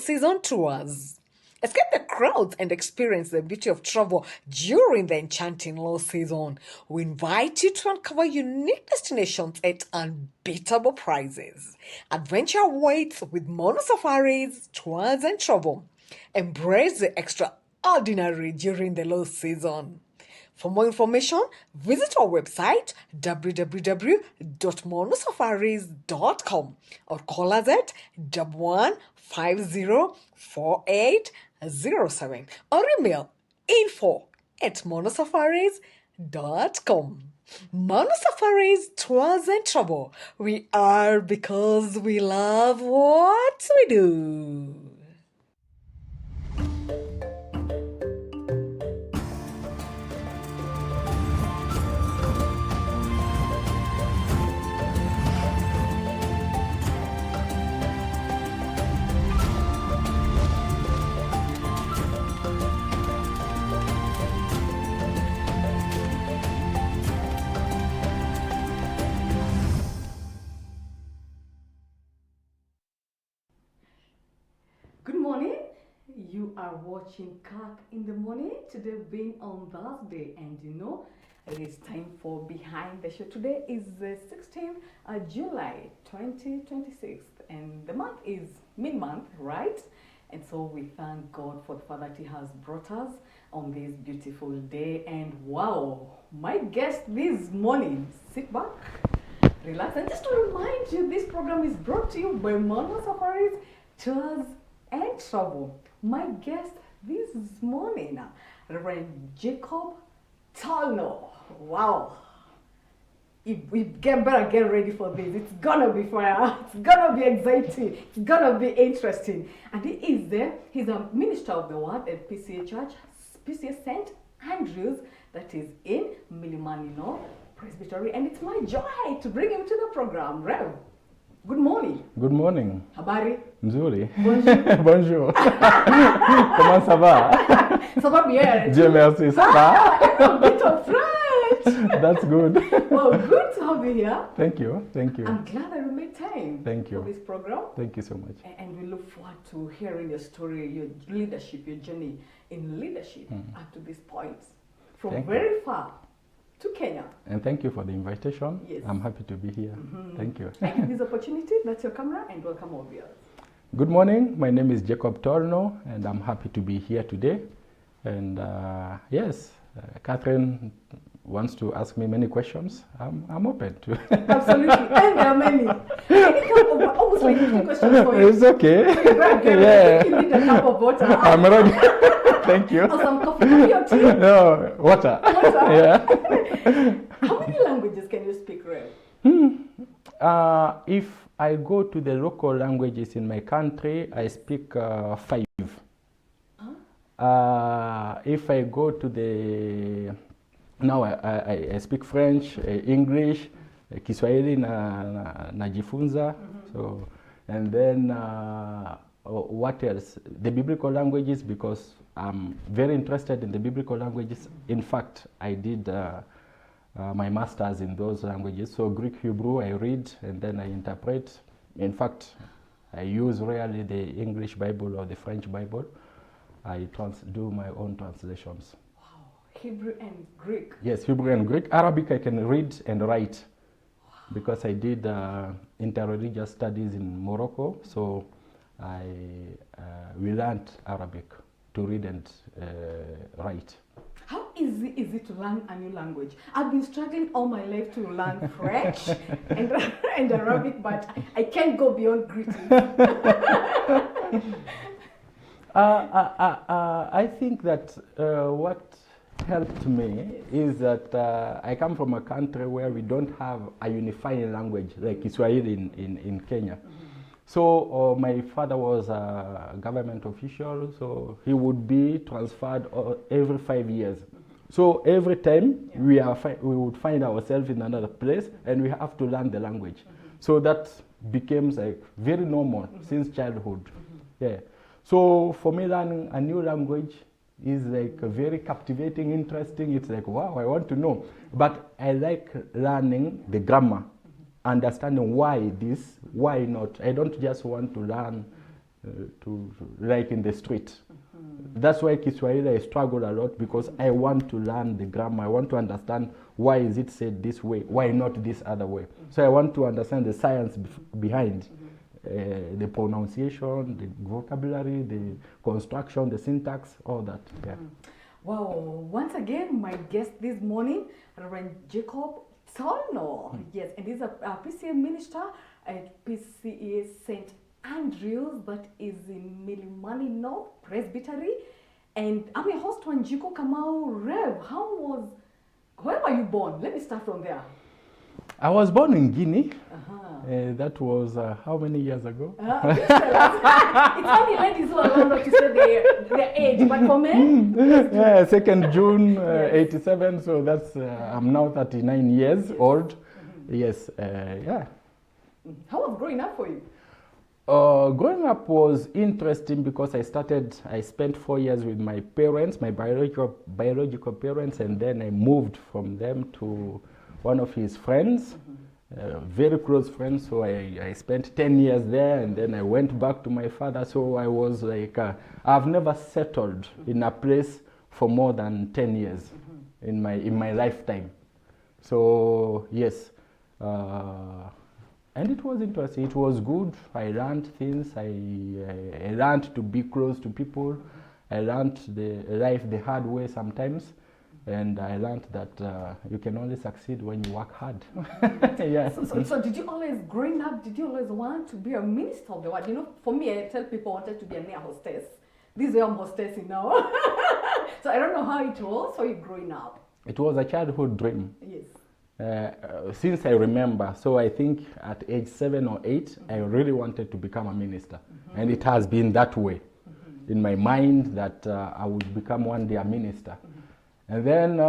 season tours. Escape the crowds and experience the beauty of travel during the enchanting low season. We invite you to uncover unique destinations at unbeatable prices. Adventure awaits with Mono Safaris, tours and travel. Embrace the extraordinary during the low season. For more information, visit our website www.monosafaris.com or call us at 11504807 or email info@monosafaris.com. Mono Safaris, tours and travel. We are because we love what we do. Good morning. You are watching Crack in the Morning, today being on Thursday, and it is time for Behind the Show. Today is the 16th July 2026, and the month is mid-month, right? And so we thank God for the fact that He has brought us on this beautiful day. And wow, my guest this morning, sit back, relax, and just to remind you, this program is brought to you by Mono Safaris, Tours and Travel. My guest this morning, Reverend Jacob Tolno. Wow. We better get ready for this. It's gonna be fire. It's gonna be exciting. It's gonna be interesting. And he is there. He's a minister of the word at PCA Church, PCA St. Andrews, that is in Milimanino Presbytery. And it's my joy to bring him to the program. Rev, good morning. Good morning. Habari? Nzuri. Bonjour. Bonjour. Comment ça va? Ça va bien. Dieu merci, ça va? A bit of French. That's good. Well, good to have you here. Thank you. Thank you. I'm glad that you made time Thank you. for this program. Thank you so much. And we look forward to hearing your story, your leadership, your journey in leadership up to this point. From Thank very far to Kenya. And thank you for the invitation. Yes. I'm happy to be here. Thank you. I give this opportunity, that's your camera, and welcome all viewers. Good morning. My name is Jacob Tolno, and I'm happy to be here today. And yes, Catherine wants to ask me many questions. I'm open to. Absolutely, and there are many. I think almost like 50 questions for you. It's okay. Yeah. You need a cup of water. I'm ready. Thank you. Or some coffee or tea. No, water. Water. Yeah. How many languages can you speak, Rev? If I go to the local languages in my country, I speak 5. If I go to the now I speak French, English, Kiswahili najifunza. So, and then what else? The biblical languages, because I'm very interested in the biblical languages. In fact, I did my master's in those languages. So Greek, Hebrew, I read and then I interpret. In fact, I use rarely the English Bible or the French Bible. I do my own translations. Wow, Hebrew and Greek. Yes, Hebrew and Greek. Arabic I can read and write. Wow. Because I did interreligious studies in Morocco. So we learned Arabic to read and write. How easy is it to learn a new language? I've been struggling all my life to learn French and Arabic, but I can't go beyond greetings. I think that what helped me is that I come from a country where we don't have a unifying language like Kiswahili in Kenya. So my father was a government official, so he would be transferred every 5 years. So every time we would find ourselves in another place and we have to learn the language. So that became like very normal since childhood. Yeah. So for me, learning a new language is like very captivating, interesting. It's like, wow, I want to know. But I like learning the grammar, understanding why this, why not. I don't just want to learn like in the street. That's why Kiswahili I struggle a lot, because I want to learn the grammar. I want to understand why is it said this way, why not this other way. So I want to understand the science behind the pronunciation, the vocabulary, the construction, the syntax, all that. Yeah. Wow, once again, my guest this morning, Reverend Jacob Tolno. Yes, and he's a PCA minister at PCA St. Andrews, that is in Milimani North Presbytery. And I'm your host, Wanjiko Kamau. Rev, where were you born? Let me start from there. I was born in Guinea. That was how many years ago? It's only ladies who are allowed to say their age, but for men? Yeah, 2nd June 87, so that's, I'm now 39 years old. Yes, yeah. How was growing up for you? Growing up was interesting because I spent 4 years with my parents, my biological parents, and then I moved from them to one of his friends, very close friends. So I spent 10 years there, and then I went back to my father. So I was like, I've never settled in a place for more than 10 years in my lifetime. So yes, and it was interesting. It was good. I learned things. I learned to be close to people. I learned life the hard way sometimes. And I learned that you can only succeed when you work hard. Yeah. So did you always, growing up, did you always want to be a minister of the word? You know, for me, I tell people I wanted to be a air hostess. This is where I'm hostessing now. So I don't know how it was for you growing up. It was a childhood dream. Yes. Since I remember, so I think at age 7 or 8, I really wanted to become a minister. And it has been that way in my mind that I would become one day a minister. And then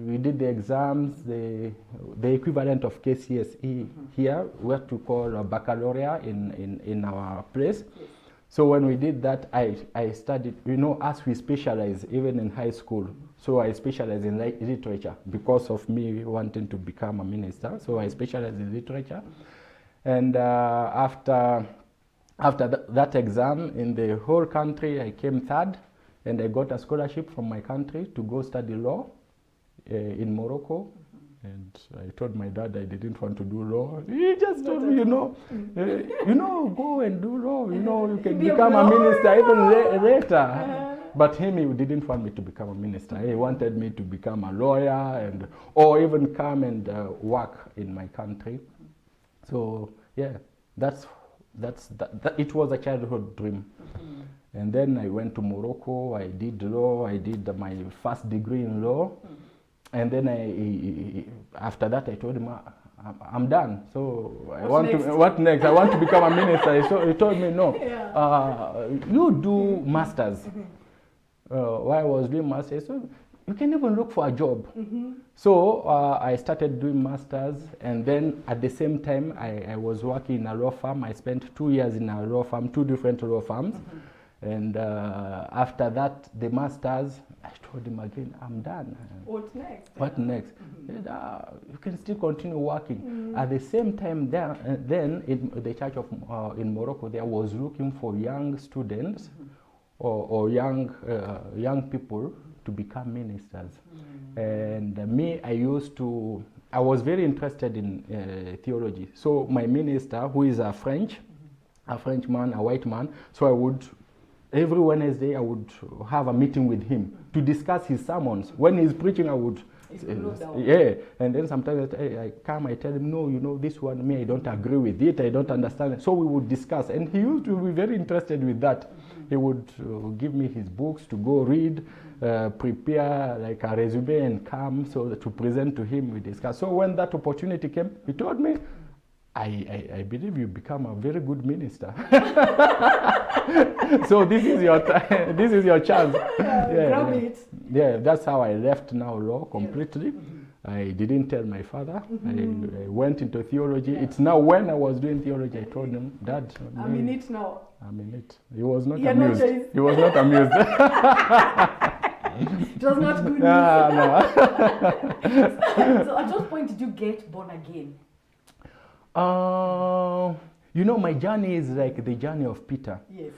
we did the exams, the equivalent of KCSE here, what we call a baccalaureate in our place. Yes. So when we did that, I studied, you know, as we specialize, even in high school. So I specialize in literature because of me wanting to become a minister. So I specialize in literature. And after that exam in the whole country, I came third. And I got a scholarship from my country to go study law in Morocco. And I told my dad I didn't want to do law. He just told me, go and do law. You can become a minister even later. But he didn't want me to become a minister. He wanted me to become a lawyer or even come and work in my country. So yeah, it was a childhood dream. And then I went to Morocco, I did law, I did my first degree in law. And then after that I told him, I'm done. So what next? I want to become a minister. So he told me, no, you do masters. While I was doing masters, so you can even look for a job. So I started doing masters, and then at the same time I was working in a law firm. I spent 2 years in a law firm, 2 different law firms. And after that, the masters, I told him again, I'm done. What next? What next? Said, you can still continue working. At the same time, then in the church in Morocco, there was looking for young students or young people to become ministers. And me, I was very interested in theology. So my minister, who is a Frenchman, a white man, so every Wednesday I would have a meeting with him to discuss his sermons. When he's preaching, I would, and then sometimes I tell him, no, this one, I don't agree with it, I don't understand it. So we would discuss, and he used to be very interested with that. He would give me his books to go read, prepare like a resume and come so to present to him, we discuss. So when that opportunity came, he told me, I believe you become a very good minister. So this is your time. This is your chance. Grab it. Yeah, that's how I left now law completely. I didn't tell my father. I went into theology. It's now when I was doing theology, I told him, Dad, I'm in it now. I'm in it. He was not amused. He was not amused. It was not good news. No. So at what point did you get born again? You know, my journey is like the journey of Peter. Yes.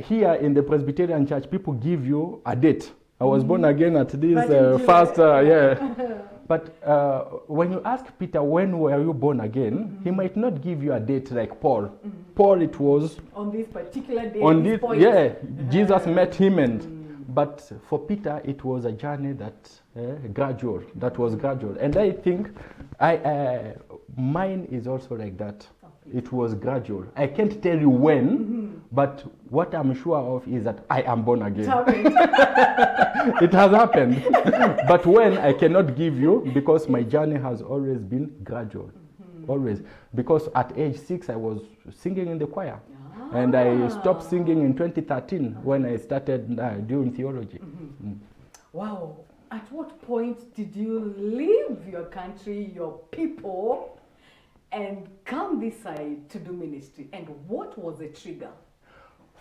Here in the Presbyterian Church, people give you a date. I was born again at this Right in first, July. yeah. But when you ask Peter, when were you born again, he might not give you a date like Paul. Paul, it was On this particular day, on this this, point. yeah, Jesus met him, but for Peter, it was a journey that gradual, that was gradual. And I think mine is also like that. It was gradual. I can't tell you when, but what I'm sure of is that I am born again. It has happened. But when, I cannot give you, because my journey has always been gradual. Always. Because at age 6, I was singing in the choir. And I stopped singing in 2013 when I started doing theology. Wow. At what point did you leave your country, your people, and come this side to do ministry? And what was the trigger?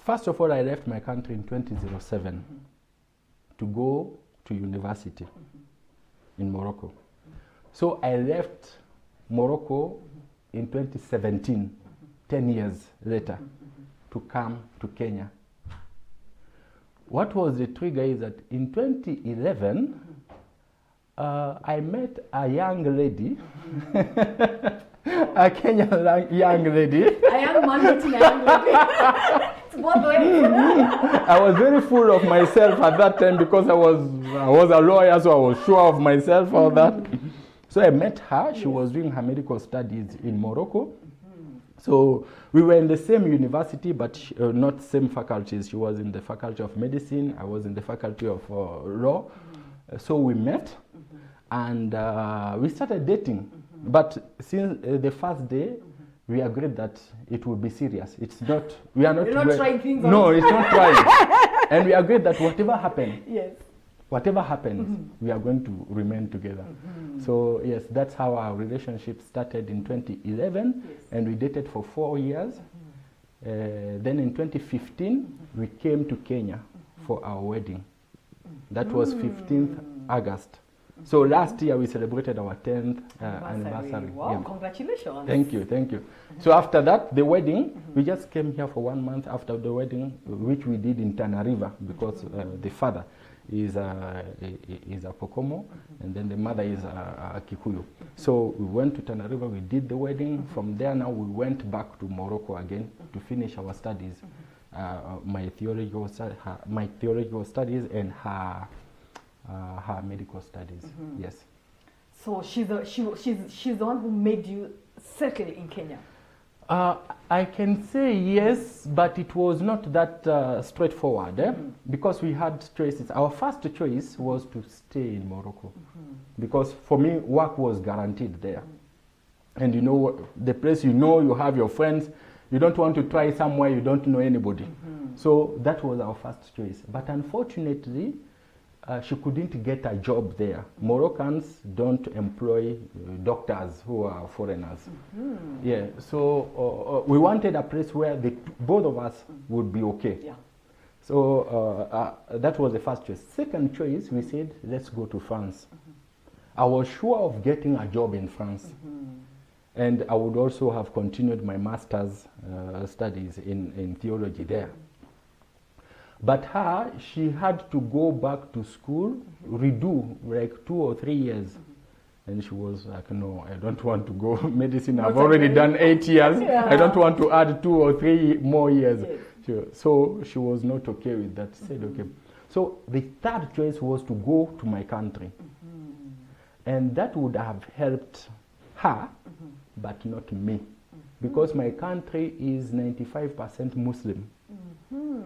First of all, I left my country in 2007 to go to university in Morocco. So I left Morocco in 2017, 10 years later, to come to Kenya. What was the trigger is that in 2011, I met a young lady, a Kenyan young lady. A young man meeting a young lady. It's both ways. I was very full of myself at that time because I was a lawyer, so I was sure of myself, all that. So I met her. She was doing her medical studies in Morocco. So we were in the same university, but not same faculties. She was in the faculty of medicine. I was in the faculty of law. So we met, and we started dating. But since the first day, we agreed that it would be serious. It's not. We are not. You're not trying things on. No, it's not trying. And we agreed that whatever happened, Yes. whatever happens, we are going to remain together. So yes, that's how our relationship started in 2011, and we dated for 4 years. Then in 2015, we came to Kenya for our wedding. That was 15th August. So last year we celebrated our 10th anniversary. Wow, Yeah. congratulations. Thank you, thank you. So after that, the wedding, we just came here for 1 month after the wedding, which we did in Tana River, because the father is a Pokomo, and then the mother is a Kikuyu. So we went to Tana River, we did the wedding. From there now we went back to Morocco again to finish our studies, my theological studies and her medical studies. Yes. So she's the one who made you settle in Kenya. I can say yes, but it was not that straightforward, because we had choices. Our first choice was to stay in Morocco, because for me, work was guaranteed there. And you know, the place you have your friends, you don't want to try somewhere you don't know anybody. So that was our first choice. But unfortunately, she couldn't get a job there. Moroccans don't employ doctors who are foreigners. Yeah, so we wanted a place where both of us would be okay. Yeah. So that was the first choice. Second choice, we said, let's go to France. I was sure of getting a job in France. And I would also have continued my master's studies in theology there. But her, she had to go back to school, redo like 2 or 3 years. And she was like, no, I don't want to go medicine. I've already done 8 years. Yeah. I don't want to add 2 or 3 more years. Yes. So she was not okay with that. Said, okay. So the third choice was to go to my country. And that would have helped her, but not me. Because my country is 95% Muslim.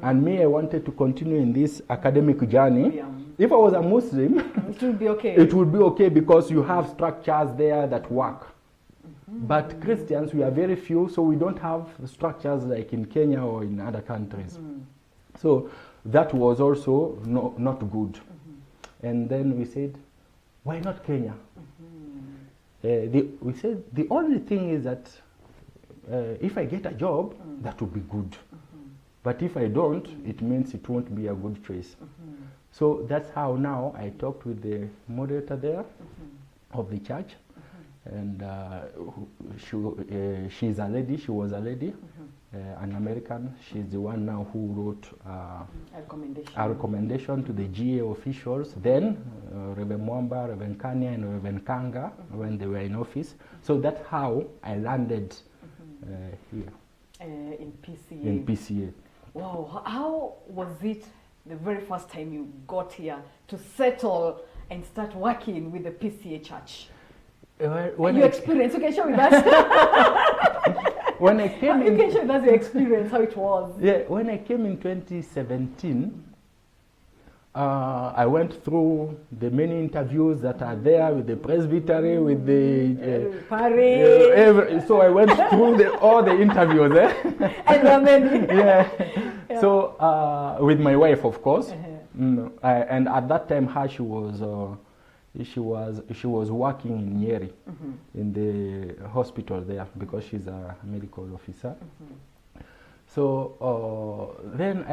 And me, I wanted to continue in this academic journey. Yeah. If I was a Muslim, It will be okay. it would be okay because you have structures there that work. But Christians, we are very few, so we don't have structures like in Kenya or in other countries. So that was also not good. And then we said, why not Kenya? We said, the only thing is that if I get a job, that would be good. But if I don't, it means it won't be a good choice. So that's how now I talked with the moderator there of the church. and she's a lady. She was a lady, an American. She's the one now who wrote a recommendation to the GA officials. Then Reverend Mwamba, Reverend Kanya, and Reverend Kanga when they were in office. So that's how I landed here in PCA. in PCA. Wow, how was it the very first time you got here to settle and start working with the PCA church? When Your experience, you can share with us. when I came You can share with us your experience, how it was. Yeah, when I came in 2017, I went through the many interviews that are there with the presbytery, with the parade. so I went through all the interviews. And there are many. Yeah. So with my wife, of course, and at that time, she was working in Nyeri, in the hospital there, because she's a medical officer. So then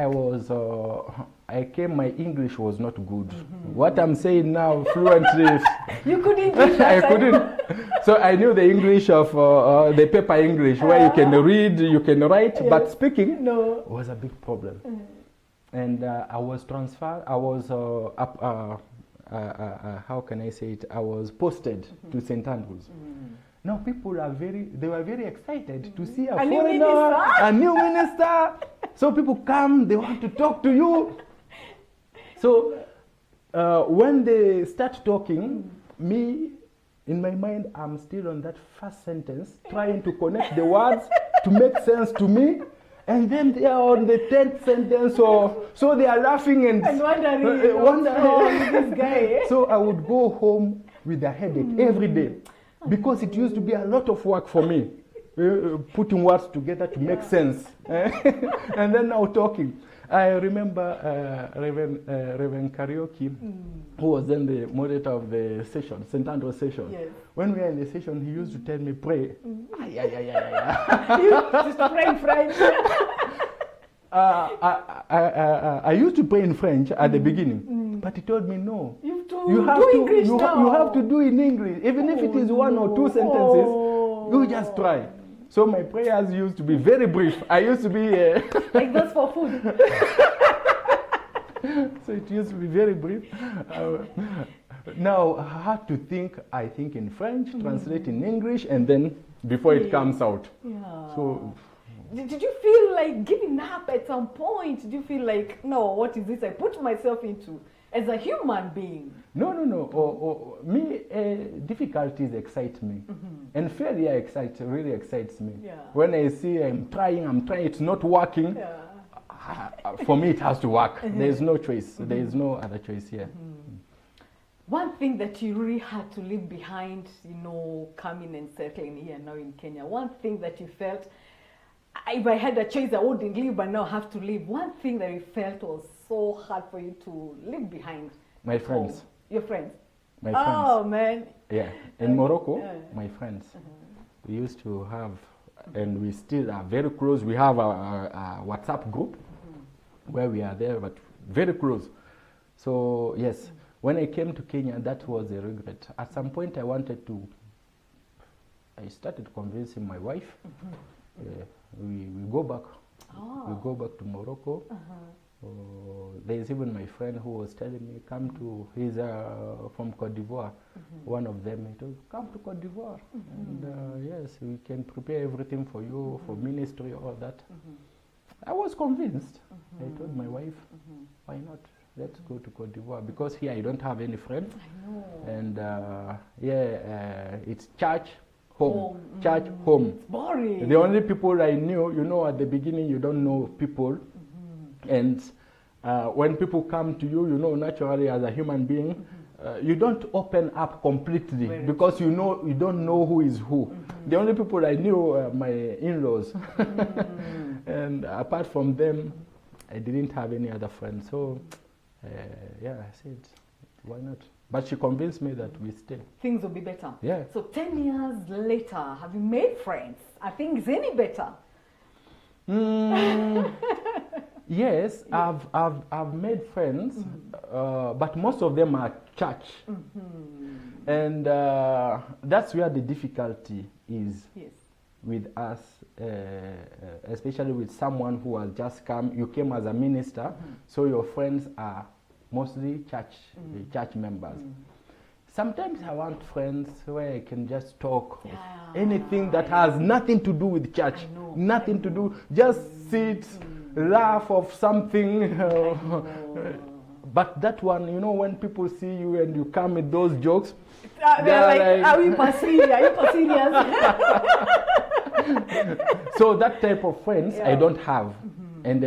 I came, my English was not good. What I'm saying now fluently, You couldn't do that. I couldn't. So I knew the English of the paper English, where you can read, you can write, but speaking was a big problem. And I was transferred, I was, how can I say it, I was posted to St. Andrews. Now people they were very excited to see a foreigner, a new minister. So people come, they want to talk to you. So when they start talking, me, in my mind, I'm still on that first sentence, trying to connect the words to make sense to me. And then they are on the 10th sentence, so they are laughing and wondering this guy. So I would go home with a headache every day, because it used to be a lot of work for me, putting words together to make sense. And then now talking. I remember Reverend Karaoke, who was then the moderator of the session, St. Andrews session. Yes. When we were in the session, he used to tell me, pray. You just pray in French. I used to pray in French at the beginning, but he told me, no. You have to do in English. Even if it is one or two sentences, you just try. So my prayers used to be very brief. I used to be... like those for food. So it used to be very brief. Now I had to think, I think in French, translate in English, and then before it comes out. Yeah. So... Did you feel like giving up at some point? Did you feel like, no, what is this I put myself into as a human being? No. Me, difficulties excite me. And failure really excites me. Yeah. When I see I'm trying, it's not working, for me it has to work. There's no choice. There is no other choice here. One thing that you really had to leave behind, coming and settling here now in Kenya, one thing that you felt, if I had a choice, I wouldn't leave, but now I have to leave. One thing that you felt was so hard for you to leave behind. My friends. Your friends? My friends. Oh, man. Yeah. In Morocco, my friends. We used to have, and we still are very close. We have a WhatsApp group where we are there, but very close. So, yes, when I came to Kenya, that was a regret. At some point, I started convincing my wife. We go back. We go back to Morocco. There's even my friend who was telling me, he's from Cote d'Ivoire. One of them, he told, come to Cote d'Ivoire. And yes, we can prepare everything for you, for ministry, all that. I was convinced. I told my wife, why not? Let's go to Cote d'Ivoire, because here I don't have any friends. I know. And it's church, home. Church, home. It's boring. The only people I knew, at the beginning you don't know people. And when people come to you, naturally as a human being, you don't open up completely because you don't know who is who. The only people I knew were my in-laws. And apart from them, I didn't have any other friends. So, I said, why not? But she convinced me that we stay. Things will be better. Yeah. So 10 years later, have you made friends? Are things any better? Yes, I've made friends, but most of them are church. And that's where the difficulty is Yes. with us, especially with someone who has just come. You came as a minister, so your friends are mostly church members. Sometimes I want friends where I can just talk of anything that has nothing to do with church, nothing to do, just sit, laugh of something. But that one, you know, when people see you and you come with those jokes, they're like, are you for serious? Are you for serious? So that type of friends I don't have. And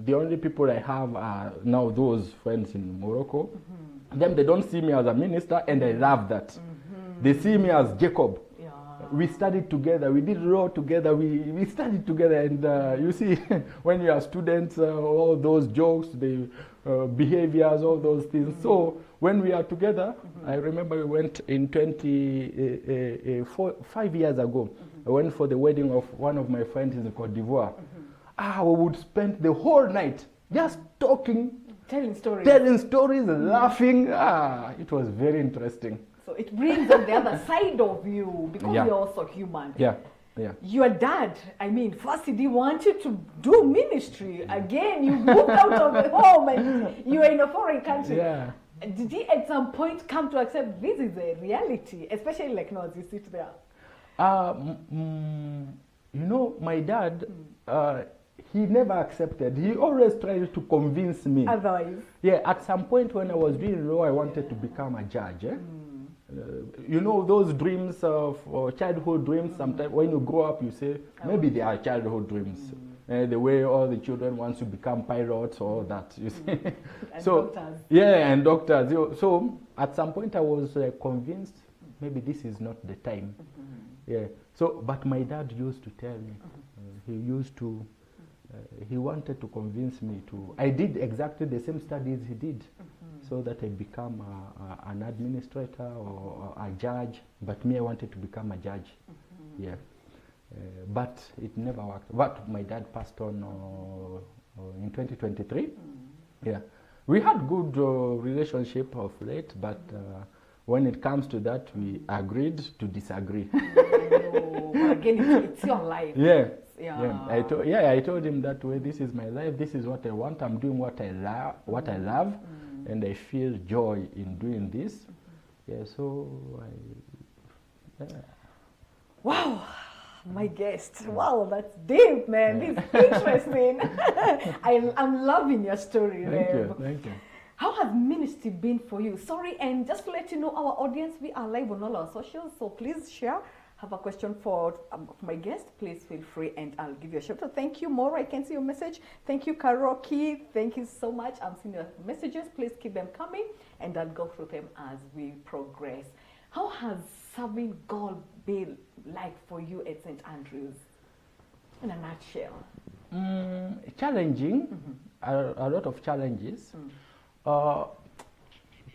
the only people I have are now those friends in Morocco. Them, they don't see me as a minister, and I love that. They see me as Jacob. We studied together, we did law together, we studied together, and you see, when you are students, all those jokes, the behaviors, all those things. So when we are together, I remember we went in 5 years ago. I went for the wedding of one of my friends in Cote d'Ivoire. We would spend the whole night just talking, telling stories, laughing. It was very interesting. So it brings on the other side of you, because you're also human. Yeah. Your dad, I mean, first he wanted to do ministry. Again, you moved out of the home and you are in a foreign country. Yeah. Did he at some point come to accept this is a reality, especially like now as you sit there? You know, my dad, he never accepted. He always tried to convince me. Otherwise? Yeah, at some point when I was doing law, I wanted to become a judge. You know, those dreams of childhood dreams, sometimes when you grow up, you say, maybe they are childhood dreams. The way all the children want to become pilots or that, you see. And so, doctors. Yeah, and doctors. So at some point I was convinced, maybe this is not the time. Yeah. So, but my dad used to tell me, he used to, he wanted to convince me to, I did exactly the same studies he did, so that I become an administrator or a judge, but me, I wanted to become a judge. Yeah. But it never worked. But my dad passed on in 2023. Yeah. We had good relationship of late, but when it comes to that, we agreed to disagree. Again, it's your life. Yeah. I told him that way. This is my life. This is what I want. I'm doing what I love, and I feel joy in doing this. Yeah. So Wow. My guest. Wow, that's deep, man. This is interesting. I'm loving your story. Thank you. How has ministry been for you? Sorry, and just to let you know, our audience, we are live on all our socials, so please share. Have a question for my guest, please feel free and I'll give you a shout out. Thank you, Maura. I can see your message. Thank you, Karoki. Thank you so much. I'm seeing your messages. Please keep them coming and I'll go through them as we progress. How has serving God been like for you at St. Andrews? In a nutshell. Challenging, a lot of challenges.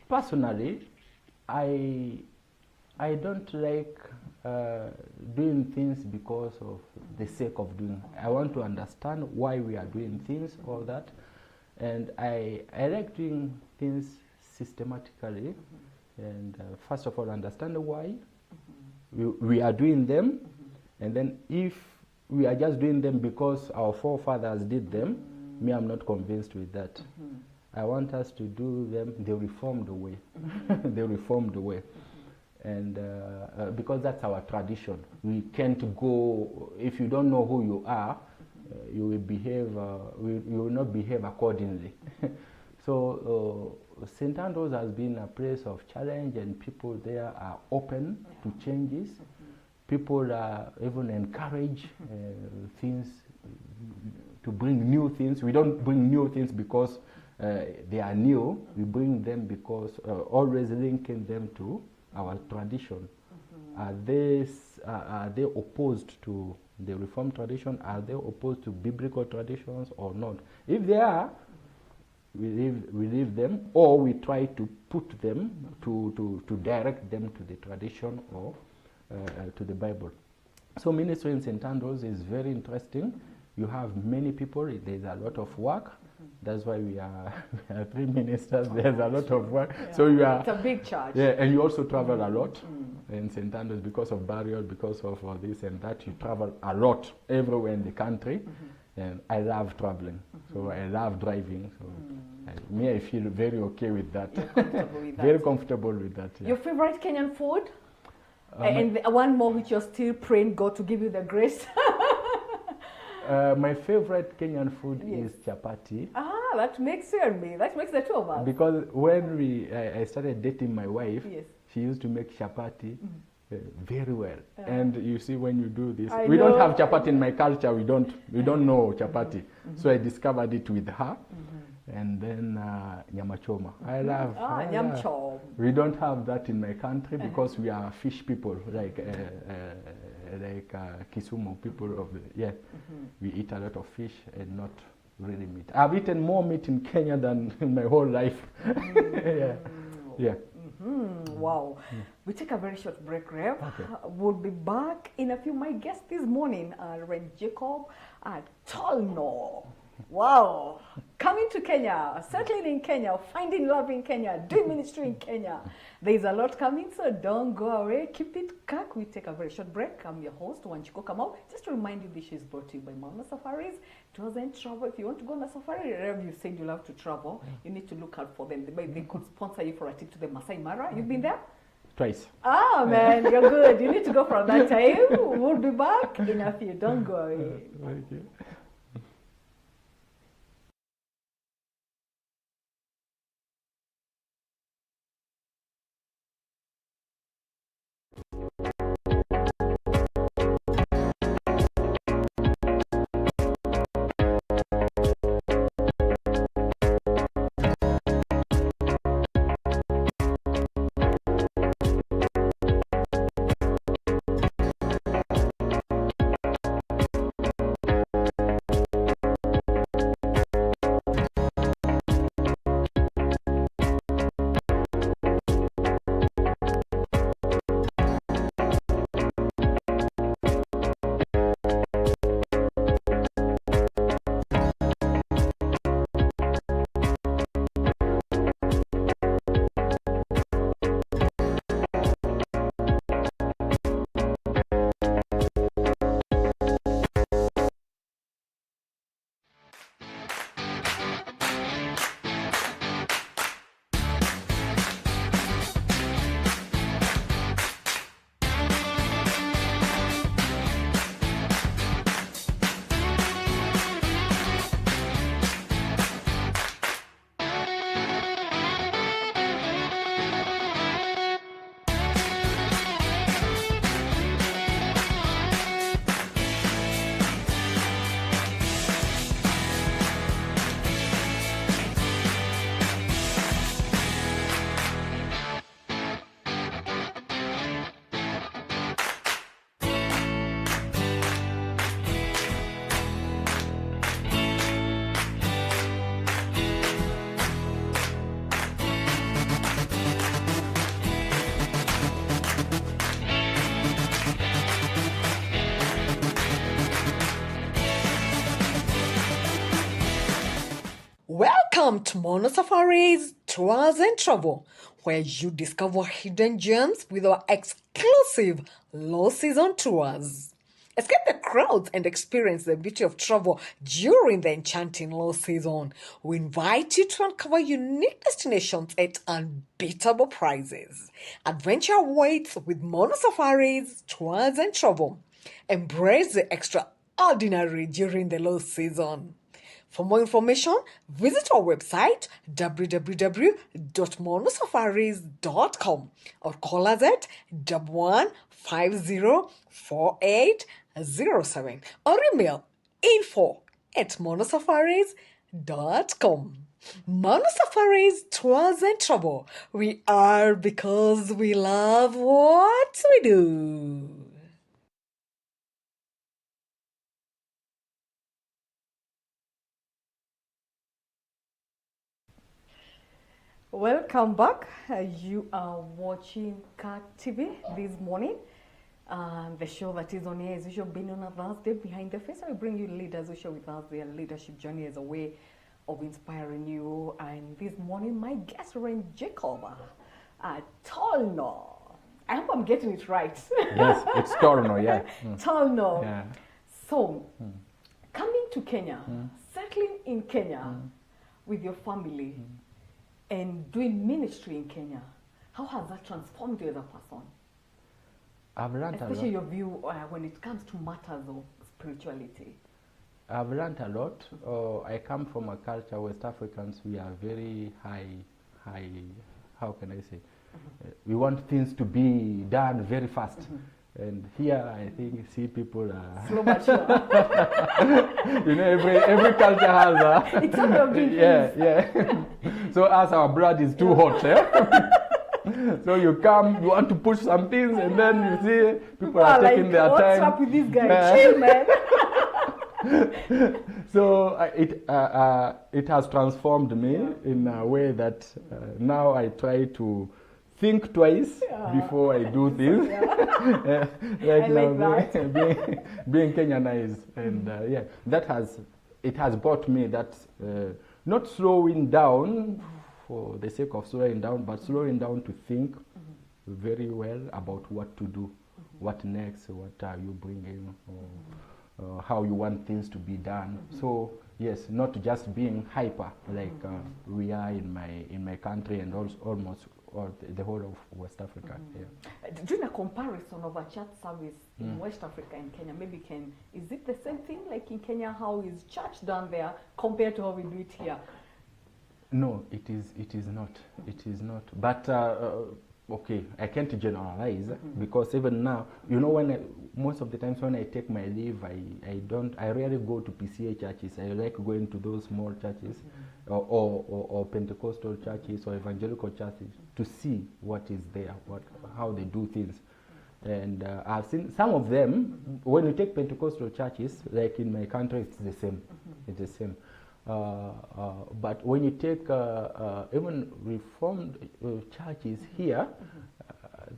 Personally, I don't like doing things because of the sake of doing. I want to understand why we are doing things, all that. And I like doing things systematically. And first of all, understand why we are doing them. And then if we are just doing them because our forefathers did them, me, I'm not convinced with that. I want us to do them the reformed way. The reformed way. And because that's our tradition. We can't go, if you don't know who you are, you will behave, you will not behave accordingly. So St. Andrews has been a place of challenge, and people there are open to changes. People are even encourage things, to bring new things. We don't bring new things because they are new. We bring them because always linking them to our tradition. Are they opposed to the Reformed tradition? Are they opposed to biblical traditions or not? If they are, we leave them, or we try to put them to direct them to the tradition or to the Bible. So ministry in St. Andrews is very interesting. You have many people, there's a lot of work, That's why we are, we are three ministers. There's a lot of work. Yeah. So you are. It's a big charge. Yeah, and you also travel a lot in St. Andrews because of barriers, because of this and that. You travel a lot everywhere in the country, and I love traveling. So I love driving. So I feel very okay with that. You're comfortable with that. Very comfortable with that. Yeah. Your favorite Kenyan food? And one more which you're still praying God to give you the grace. My favorite Kenyan food is chapati. Ah, that makes you and me. That makes the two of us. Because when I started dating my wife, she used to make chapati very well. And you see, when you do this, we don't have chapati in my culture. We don't know chapati. So I discovered it with her. And then nyama choma. I love. Nyam choma. We don't have that in my country because we are fish people, like Kisumu people of the we eat a lot of fish and not really meat. I've eaten more meat in Kenya than in my whole life. Wow. We take a very short break, Rev. We'll be back in a few. My guest this morning, Rev Jacob at Tolno. Wow. Coming to Kenya, settling in Kenya, finding love in Kenya, doing ministry in Kenya. There's a lot coming, so don't go away. Keep it kak. We take a very short break. I'm your host, Wanchiko Kamau. Just to remind you, this is brought to you by Mama Safaris. Tours and travel. If you want to go on a safari, you said you love to travel, you need to look out for them. They could sponsor you for a trip to the Masai Mara. You've been there? Twice. Ah, man, you're good. You need to go for that time. We'll be back in a few. Don't go away. Thank you. Welcome to Mono Safaris, Tours and Travel, where you discover hidden gems with our exclusive low-season tours. Escape the crowds and experience the beauty of travel during the enchanting low season. We invite you to uncover unique destinations at unbeatable prices. Adventure awaits with Mono Safaris, Tours and Travel. Embrace the extraordinary during the low season. For more information, visit our website www.monosafaris.com or call us at 11504807 or email info@monosafaris.com. Mono Safaris, Tours and Travel. We are because we love what we do. Welcome back. You are watching CAT TV this morning. The show that is on air is usually been on a Thursday. Behind the face, I bring you leaders who share with us their leadership journey as a way of inspiring you. And this morning, my guest, Ren Jacob, Tolno. I hope I'm getting it right. Yes, it's Tolno, yeah. Tolno. Yeah. So, coming to Kenya, settling in Kenya with your family, and doing ministry in Kenya, how has that transformed you as a person? I've learned Especially a lot. your view when it comes to matters of spirituality. I've learned a lot. I come from a culture, West Africans, we are very high, how can I say? We want things to be done very fast. And here, I think, see people Slow but sure. you know, every culture has a... It's a way of doing yeah, things. yeah. So as our blood is too hot, so you come, you want to push some things, and then you see people are taking like, their what's time. up with this guy? Chill, man. So it has transformed me in a way that now I try to think twice before I do things. Right I now, like being Kenyanized, and it has brought me that not slowing down for the sake of slowing down, but slowing down to think very well about what to do, what next, what are you bringing, or how you want things to be done. So yes, not just being hyper like we are in my country and also almost the whole of West Africa. Yeah. Doing a comparison of a church service in West Africa and Kenya, maybe is it the same thing like in Kenya? How is church done there compared to how we do it here? No, it is not. It is not. But okay, I can't generalize because even now, you know, most of the times when I take my leave, I rarely go to PCA churches. I like going to those small churches or Pentecostal churches or evangelical churches to see what is there, how they do things. And I've seen some of them. When you take Pentecostal churches, like in my country, it's the same. It's the same. But when you take even Reformed churches here,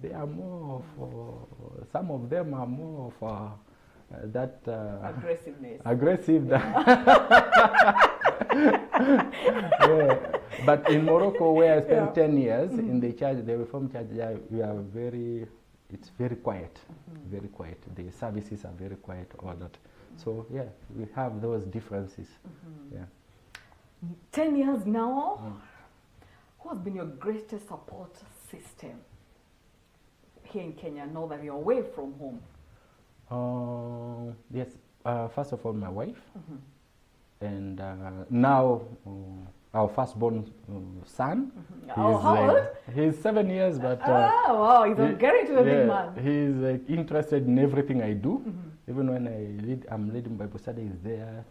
they are more of, some of them are more of that Aggressiveness. aggressive. Yeah. But in Morocco, where I spent 10 years in the church, the Reformed church, we are it's very quiet, very quiet. The services are very quiet, all that. So yeah, we have those differences. Yeah. 10 years now, who has been your greatest support system here in Kenya now that you're away from home? Yes, first of all, my wife, and now our firstborn son. How old? He's 7 years, but wow, he's getting to a big man. He's like interested in everything I do. Even when I'm leading Bible study, he's there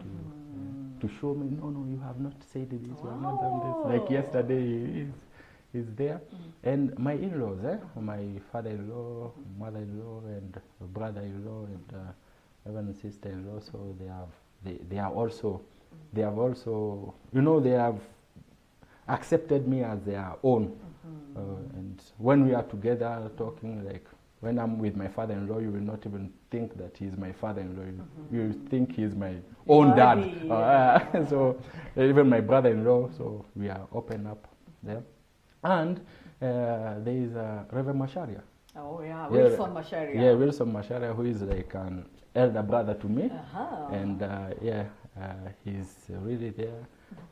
to show me, no, you have not said this, you have not done this. Like yesterday, he's there. And my in-laws, my father-in-law, mother-in-law, and brother-in-law, and even sister-in-law, so they have also, you know, they have accepted me as their own. And when we are together talking, like when I'm with my father-in-law, you will not even think that he's my father-in-law. You think he's my own dad. So even my brother-in-law, so we are open up there. And there is Reverend Masharia. Oh yeah, Wilson Masharia. Yeah, Wilson Masharia, who is like an elder brother to me. And he's really there.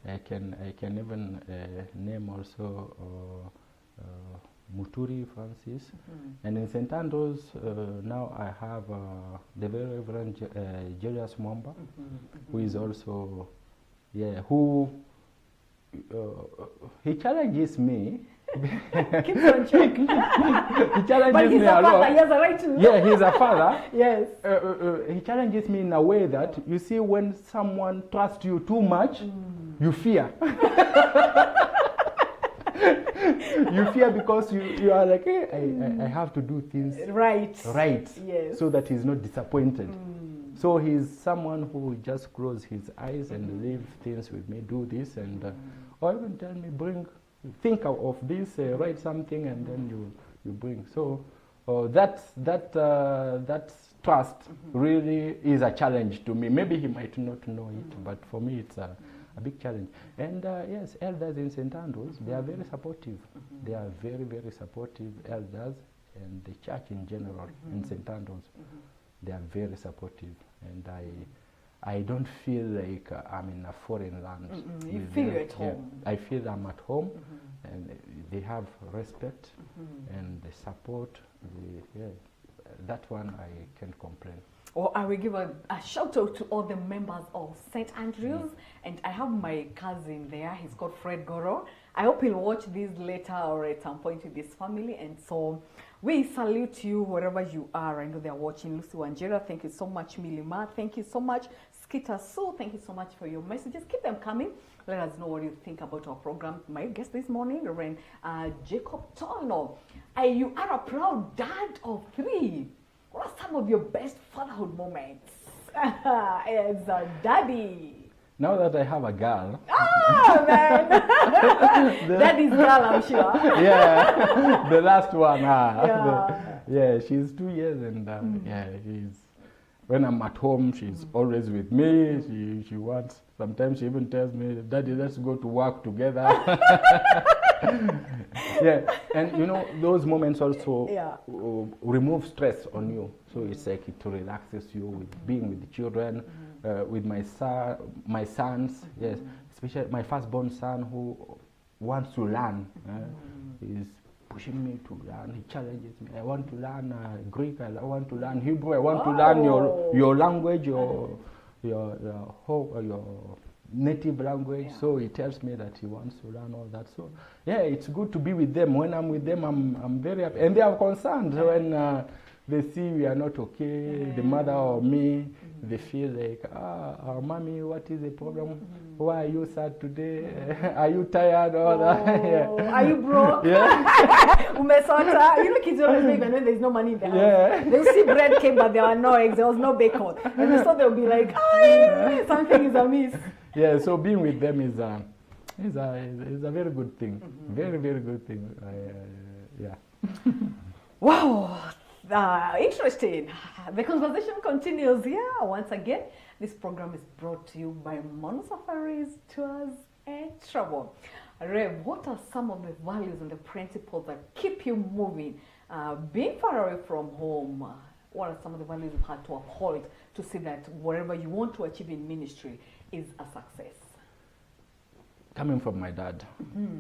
I can even name also Muturi Francis. And in St. Andrews, now I have the very Reverend Julius Mwamba, who is also, who he challenges me. Keeps on check. He challenges But he's me a a father, lot. he has a right to. Yeah, he's a father. Yes. He challenges me in a way that, you see, when someone trusts you too much, you fear. You fear because you are like, hey, I have to do things right, yes, so that he's not disappointed. So he's someone who just close his eyes and leave things with me, do this, and or even tell me, think of this, write something, and then you bring. So that trust really is a challenge to me. Maybe he might not know it, but for me it's a a big challenge. And yes, elders in St. Andrews, they are very supportive. They are very, very supportive elders, and the church in general in St. Andrews, they are very supportive. And I don't feel like I'm in a foreign land. You feel you're at home. I feel I'm at home, and they have respect and the support. That one I can't complain. Or I will give a shout out to all the members of St. Andrews. And I have my cousin there. He's called Fred Goro. I hope he'll watch this later or at some point with his family. And so we salute you wherever you are. I know they're watching. Lucy Wanjira, thank you so much. Milima, thank you so much. Skita Sue, thank you so much for your messages. Keep them coming. Let us know what you think about our program. My guest this morning, Reverend Jacob Tolno. You are a proud dad of 3. What are some of your best fatherhood moments as a daddy? Now that I have a girl. Man! Daddy's girl, I'm sure. Yeah, the last one. She's 2 years, and when I'm at home, she's always with me. She wants, sometimes she even tells me, Daddy, let's go to work together. And you know, those moments also remove stress on you. So it's like it relaxes you with being with the children, with my sons, yes, especially my firstborn son who wants to learn. He's pushing me to learn. He challenges me. I want to learn Greek. I want to learn Hebrew. I want to learn your language, your native language. So he tells me that he wants to learn all that. So yeah, it's good to be with them. When I'm with them, I'm very happy, and they are concerned when they see we are not okay. The mother or me, they feel like, our mommy, what is the problem? Why are you sad today? Are you tired? All that. Are you broke? Umesota. You know, kids always make when there's no money in the house. They'll see bread came, but there are no eggs. There was no bacon, and so they'll be like, something is amiss. Yeah. So being with them is a very good thing. Very, very good thing. Wow. Interesting. The conversation continues here. Once again, this program is brought to you by Mono Safaris Tours and Travel. Rev, what are some of the values and the principles that keep you moving? Being far away from home, what are some of the values you've had to uphold to see that whatever you want to achieve in ministry is a success? Coming from my dad.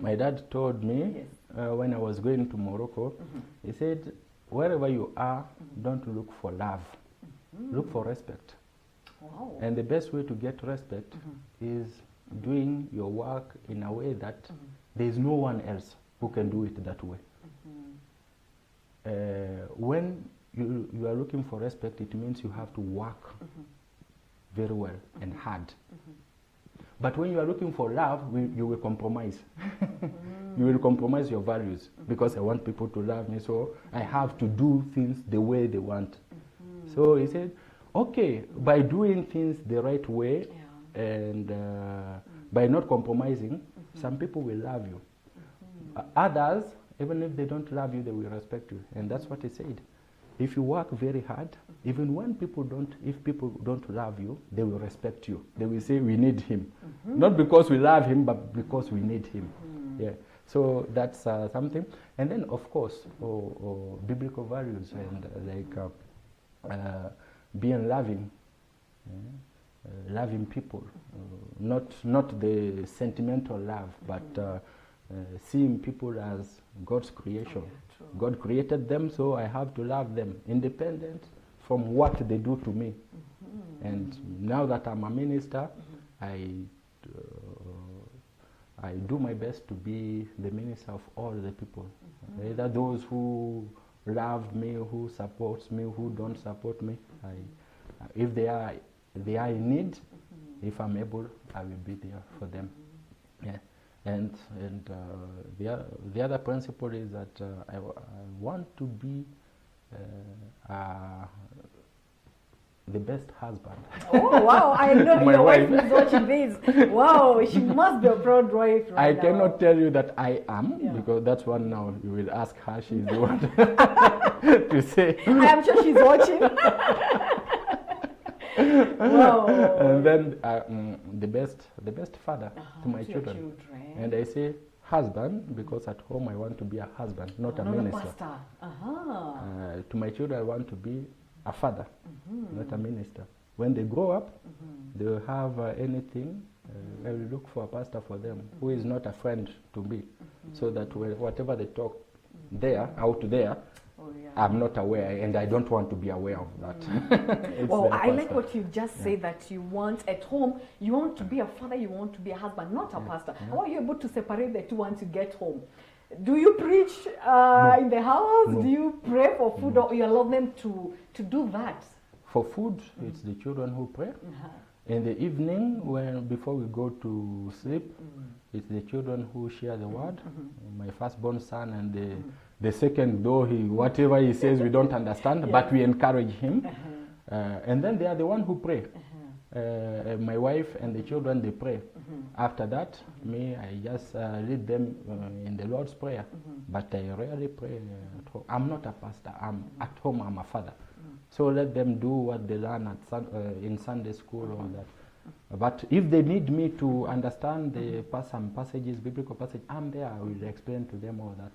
My dad told me when I was going to Morocco, he said, wherever you are, don't look for love. Look for respect. Wow. And the best way to get respect is doing your work in a way that there is no one else who can do it that way. When you are looking for respect, it means you have to work very well and hard. But when you are looking for love, you will compromise. You will compromise your values because I want people to love me, so I have to do things the way they want. So he said, okay, by doing things the right way and by not compromising, some people will love you. Others, even if they don't love you, they will respect you. And that's what he said. If you work very hard, even when if people don't love you, they will respect you. They will say, we need him. Not because we love him, but because we need him. Yeah. So that's something. And then, of course, biblical values and being loving, loving people, not the sentimental love, but seeing people as God's creation. God created them, so I have to love them, independent from what they do to me. And now that I'm a minister, I do my best to be the minister of all the people. Either those who love me, who supports me, who don't support me. If they are in need, if I'm able, I will be there for them. Yeah. And the other principle is that I want to be the best husband. Oh wow! I know your wife is watching this. Wow, she must be a proud wife. I cannot tell you that I am because that's one now you will ask her. She's the one to say. I am sure she's watching. Wow. And then the best father to my To your children. children. And I say husband because at home I want to be a husband, not a minister. Pastor. To my children I want to be a father, not a minister. When they grow up, they will have anything. I will look for a pastor for them who is not a friend to me, so that whatever they talk out there, I'm not aware, and I don't want to be aware of that. Well, I like what you just said, that you want at home, you want to be a father, you want to be a husband, not a pastor. How are you able to separate the two once you get home? Do you preach in the house? No. Do you pray for food, or you allow them to do that? For food, it's the children who pray. In the evening, before we go to sleep, it's the children who share the word. My firstborn son and the second, though whatever he says we don't understand, but we encourage him. And then they are the one who pray. My wife and the children, they pray. After that, I just lead them in the Lord's Prayer. But I rarely pray at home. I'm not a pastor. At home, I'm a father. So let them do what they learn in Sunday school, all that. But if they need me to understand some passages, biblical passages, I'm there. I will explain to them all that.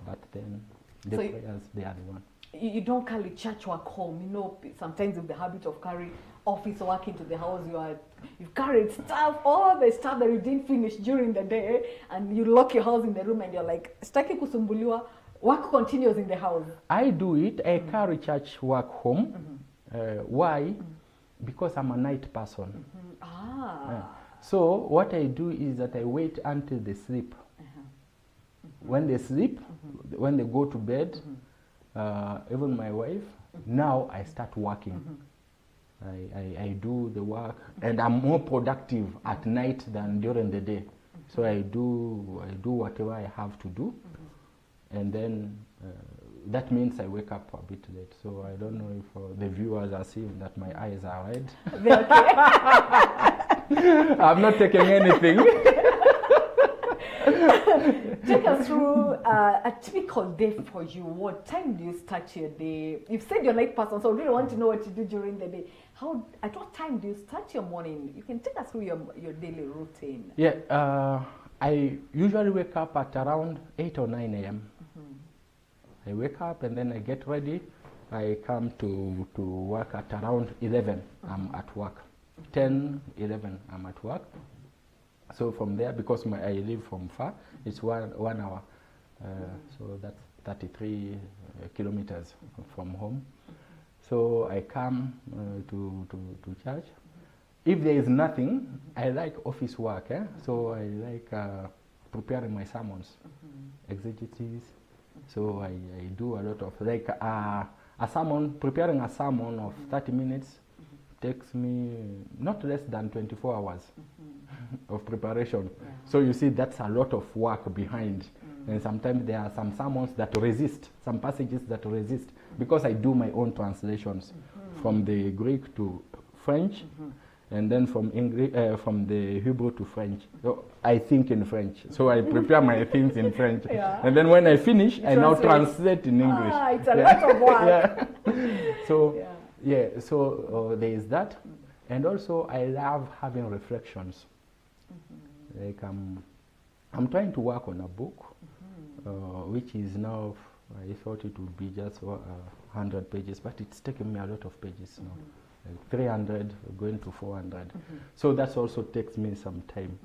But then the prayers, they are the one. You don't carry church work home. You know, sometimes with the habit of carrying office work into the house, you've carried stuff, all the stuff that you didn't finish during the day, and you lock your house in the room and you're like, "Staki kusumbuliwa." Work continues in the house. I do it. I carry church work home. Why? Because I'm a night person. So what I do is that I wait until they sleep. When they sleep, when they go to bed, even my wife, now I start working. I do the work, and I'm more productive at night than during the day. So I do whatever I have to do. And then that means I wake up a bit late. So I don't know if the viewers are seeing that my eyes are red. I'm not taking anything. Take us through a typical day for you. What time do you start your day? You've said you're a night person, so I really want to know what you do during the day. At what time do you start your morning? You can take us through your daily routine. Yeah, I usually wake up at around 8 or 9 a.m. I wake up and then I get ready. I come to work at around 11. I'm at work. 10, 11, I'm at work. So from there, because I live from far, it's 1 hour. So that's 33 kilometers from home. So I come to church. If there is nothing, I like office work. So I like preparing my sermons, exegesis. So I do a lot of a sermon. Preparing a sermon of 30 minutes takes me not less than 24 hours of preparation. So you see, that's a lot of work behind. And sometimes there are some sermons that resist, some passages that resist, because I do my own translations from the Greek to French, and then from the Hebrew to French. So I think in French, so I prepare my things in French, and then when I finish, I now translate in English. It's a lot of work. So there is that, and also I love having reflections. Like I'm trying to work on a book, which is now, I thought it would be just 100 pages, but it's taken me a lot of pages now. Like 300 going to 400. So that also takes me some time.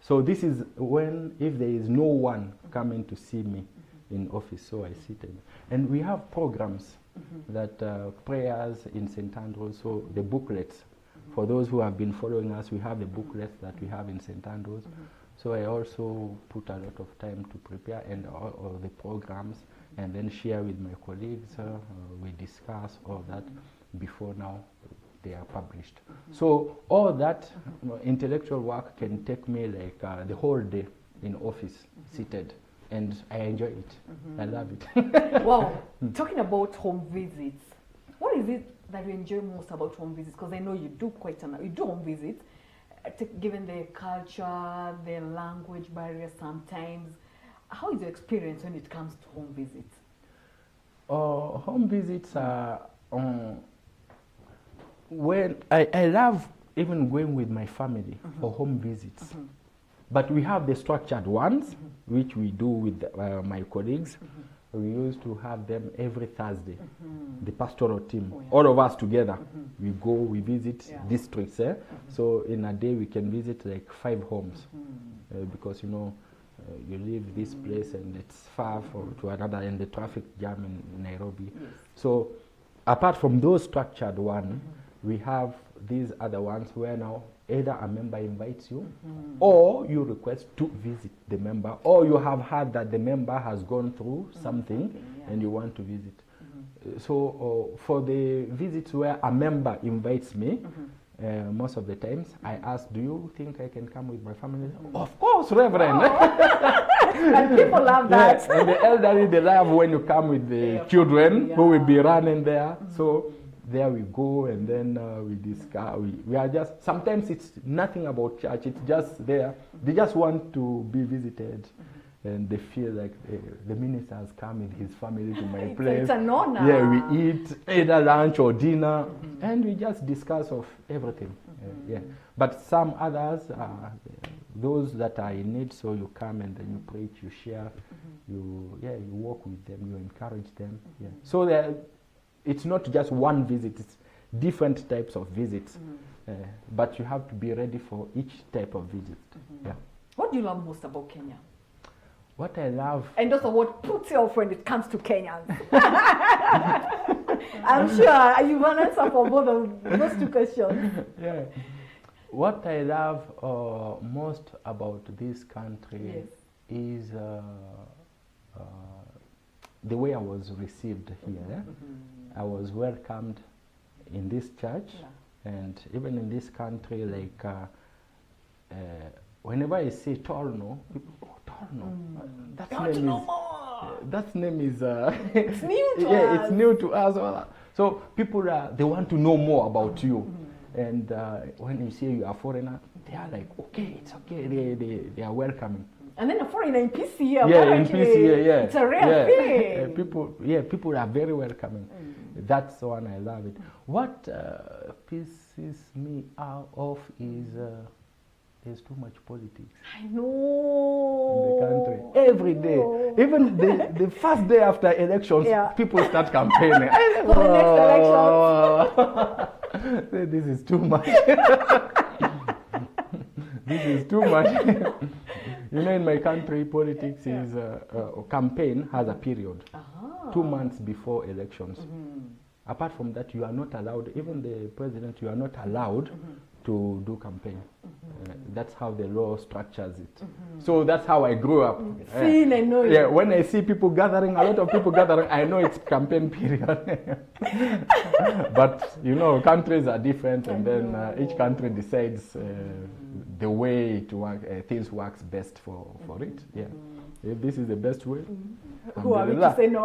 So this is when, if there is no one coming to see me in office, so I sit and we have programs that prayers in St. Andrews, so the booklets. For those who have been following us, we have the booklets that we have in St. Andrews. So I also put a lot of time to prepare and all the programs, and then share with my colleagues. We discuss all that before now they are published. So all that intellectual work can take me like the whole day in office, seated, and I enjoy it. I love it. Wow, talking about home visits, what is it that you enjoy most about home visits? Because I know you do you do home visits. Given the culture, the language barrier sometimes, how is your experience when it comes to home visits? Home visits are, when I love even going with my family for home visits. But we have the structured ones, which we do with my colleagues. We used to have them every Thursday, the pastoral team, all of us together. We go, we visit districts. So in a day we can visit like 5 homes because you leave this place and it's far to another, and the traffic jam in Nairobi. So apart from those structured ones, we have these other ones where now either a member invites you or you request to visit the member, or you have heard that the member has gone through something and you want to visit. So for the visits where a member invites me, most of the times I ask, do you think I can come with my family? Of course, Reverend. And people love that. And the elderly, they love when you come with the children who will be running there. So there we go, and then we discuss. We are just, sometimes it's nothing about church, it's just there. They just want to be visited. And they feel like the minister has come with his family to my place. It's an honor. Yeah, we eat either lunch or dinner, and we just discuss of everything. Yeah. But some others, those that are in need, so you come and then you preach, you share, you walk with them, you encourage them. Yeah. So it's not just one visit; it's different types of visits. But you have to be ready for each type of visit. Yeah. What do you love most about Kenya? What I love, and also what puts you off when it comes to Kenyans? I'm sure you will answer for both of those 2 questions. Yeah. What I love most about this country is the way I was received here. I was welcomed in this church, and even in this country, like whenever I say Tolno, people, Tolno, that name is it's new to us. It's new to us. So people they want to know more about you, and when you say you are a foreigner, they are like, okay, it's okay. They are welcoming. And then a foreigner in PC here, in PC here, it's a rare thing. People are very welcoming. That's the one I love it. What pisses me off is there's too much politics. I know. In the country. Every day. Even the first day after elections, people start campaigning. For the next election. This is too much. This is too much. In my country, politics is campaign has a period. 2 months before elections. Apart from that, you are not allowed, even the president, you are not allowed to do campaign. That's how the law structures it. So that's how I grew up. When I see people gathering, a lot of people gathering, I know it's campaign period. But countries are different, and then each country decides the way to work, things works best for it. Yeah. If this is the best way, who are we to say no?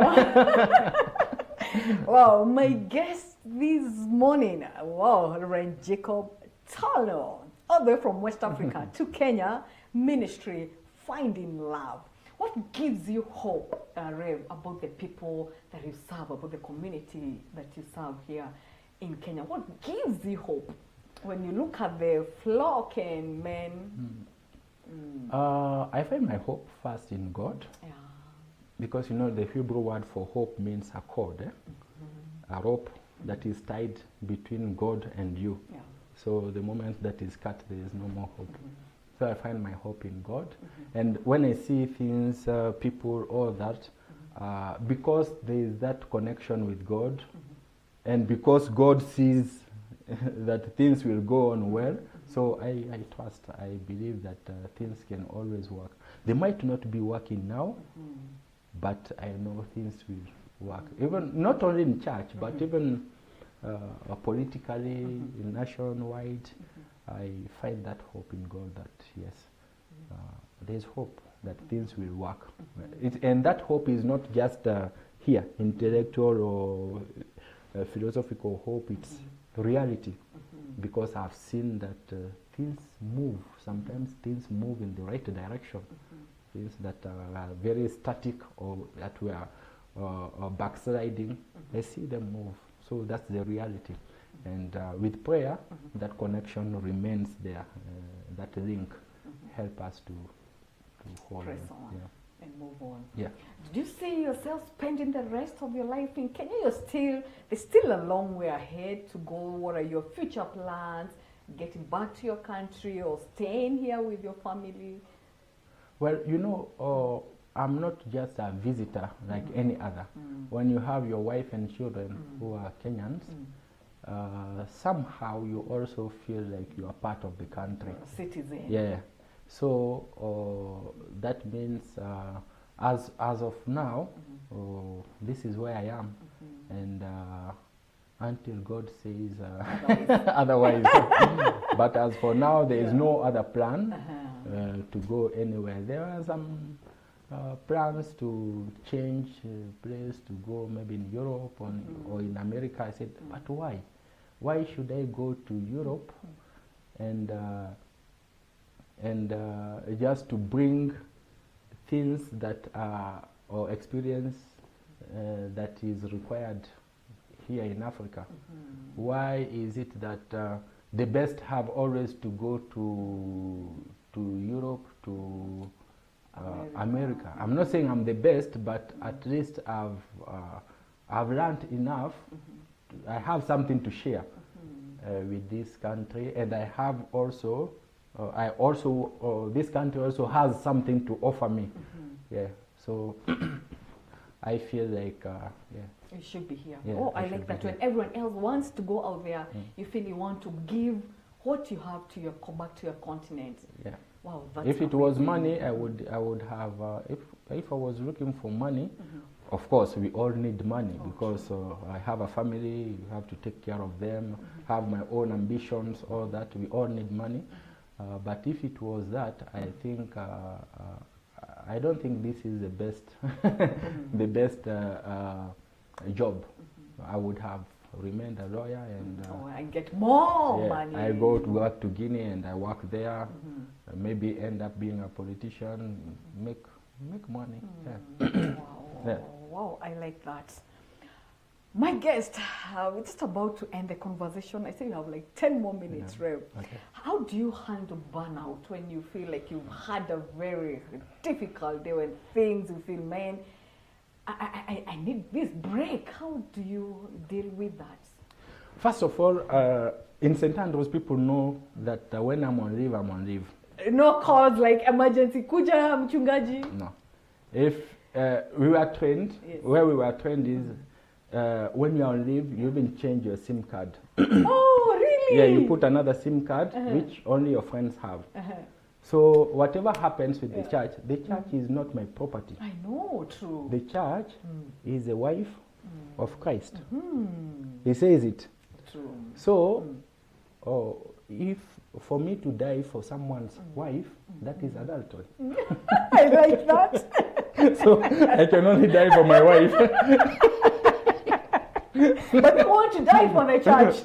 Wow, my guest this morning, Reverend Jacob Tolno, all the way from West Africa to Kenya, ministry, finding love. What gives you hope, Rev, about the people that you serve, about the community that you serve here in Kenya? What gives you hope when you look at the flock and men? I find my hope first in God. Because the Hebrew word for hope means a cord, a rope that is tied between God and you. So the moment that is cut, there is no more hope. So I find my hope in God. And when I see things, people, all that, because there is that connection with God, and because God sees that things will go on well, so I trust, I believe that things can always work. They might not be working now, but I know things will work. Even not only in church, but even politically, nationwide, I find that hope in God that yes, there's hope that things will work. And that hope is not just here, intellectual or philosophical hope, it's reality. Because I've seen that things move. Sometimes things move in the right direction. Things that are very static or that were backsliding, I see them move. So that's the reality. And with prayer, that connection remains there. That link help us to hold Press on. Yeah. And move on. Yeah. Do you see yourself spending the rest of your life in Kenya? There's still a long way ahead to go. What are your future plans? Getting back to your country or staying here with your family? Well, you know, I'm not just a visitor like any other. When you have your wife and children who are Kenyans, somehow you also feel like you are part of the country. Citizen. Yeah. So that means as of now, this is where I am, and until God says otherwise. But as for now, there is no other plan to go anywhere. There are some plans to change place to go maybe in Europe or in America. I said, but why? Why should I go to Europe and just to bring things that are or experience that is required here in Africa? Why is it that the best have always to go to Europe, to America? I'm not saying I'm the best, but at least I've learned enough. I have something to share with this country, and I have also. This country also has something to offer me. Yeah, so I feel like, You should be here. Yeah, Oh, I I like should that. be When here. everyone else wants to go out there, you feel you want to give what you have to back to your continent. yeah. Wow, that's If it was amazing. money, I would have. If I was looking for money, of course we all need money because I have a family. You have to take care of them. Have my own ambitions. All that we all need money. But if it was that, I think I don't think this is the best the best job. I would have remained a lawyer and I get more yeah, money. I go to work to Guinea and I work there. Maybe end up being a politician, make money. Yeah. Wow, Yeah. wow, I like that. My guest, we're just about to end the conversation. I think we have like 10 more minutes, Yeah. Rev. Okay. How do you handle burnout when you feel like you've had a very difficult day, when things you feel, man, I need this break? How do you deal with that? First of all, in St. Andrews, people know that when I'm on leave, I'm on leave. No calls like emergency, kuja mchungaji. No. If we were trained, Yes. where we were trained is when you're on leave, you even change your SIM card. Oh, really? Yeah, you put another SIM card, which only your friends have. So whatever happens with the church is not my property. I know, true. The church is the wife of Christ. He says it. True. So, if for me to die for someone's wife, that is adultery. I like that. So I can only die for my wife. But you want to die for the church.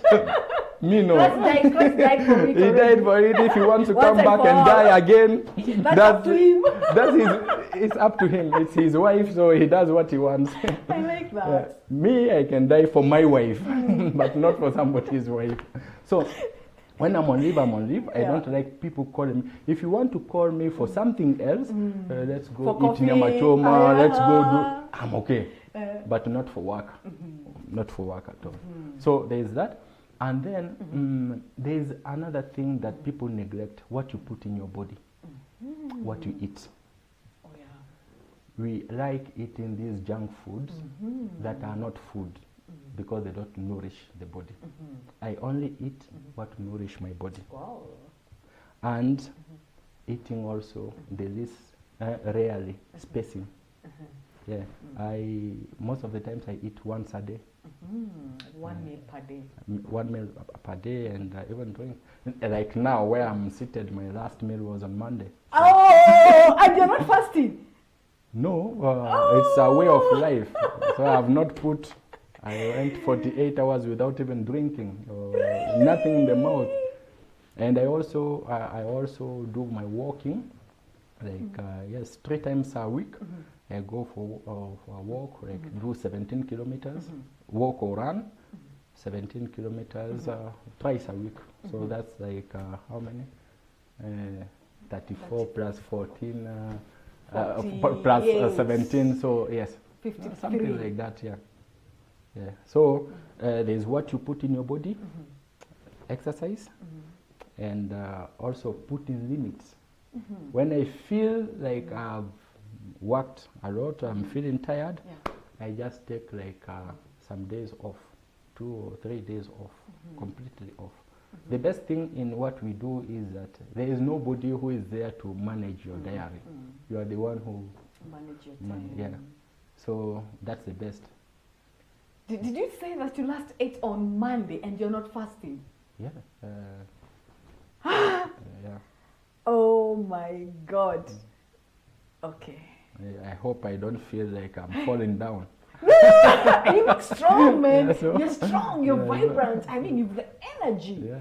Me no. Christ died for me. He died for it. If he wants to Once come and back for and all. die again, That's up to him. it's up to him. It's his wife, so he does what he wants. I like that. Me, I can die for my wife, but not for somebody's wife. So when I'm on leave, I'm on leave. I Yeah. don't like people calling me. If you want to call me for something else, let's go For eat coffee. nyama choma, let's go do. I'm okay, Uh, but not for work. Not for work at all. So there's that. And then there's another thing that people neglect: what you put in your body, what you eat. Oh, yeah. We like eating these junk foods that are not food because they don't nourish the body. I only eat what nourish my body. Wow. And eating also, there is rarely spacing. Yeah, most of the times I eat once a day. 1 meal per day. 1 meal per day, and even drink. Like now, where I'm seated, my last meal was on Monday. Oh, and you're not fasting. No, it's a way of life. So I have not put. I went 48 hours without even drinking, nothing in the mouth. And I also do my walking, like yes, 3 times a week. I go for a walk, like do 17 kilometers, walk or run. 17 kilometers twice a week. So that's like how many? 34 plus 14, plus 17. So yes, 53. something like that. Yeah. Yeah. So there's what you put in your body, exercise, and also put in limits. When I feel like I've worked a lot, I'm feeling tired, I just take like some days off, 2 or 3 days off, completely off. The best thing in what we do is that there is nobody who is there to manage your diary. You are the one who manage your time. yeah. So that's the best. Did you say that you last ate on Monday and you're not fasting? Yeah. Yeah. Oh my God. Okay. I hope I don't feel like I'm falling down. You look strong, man. Yeah, so- You're strong, you're Yeah, vibrant. I mean, you've the energy. Yeah.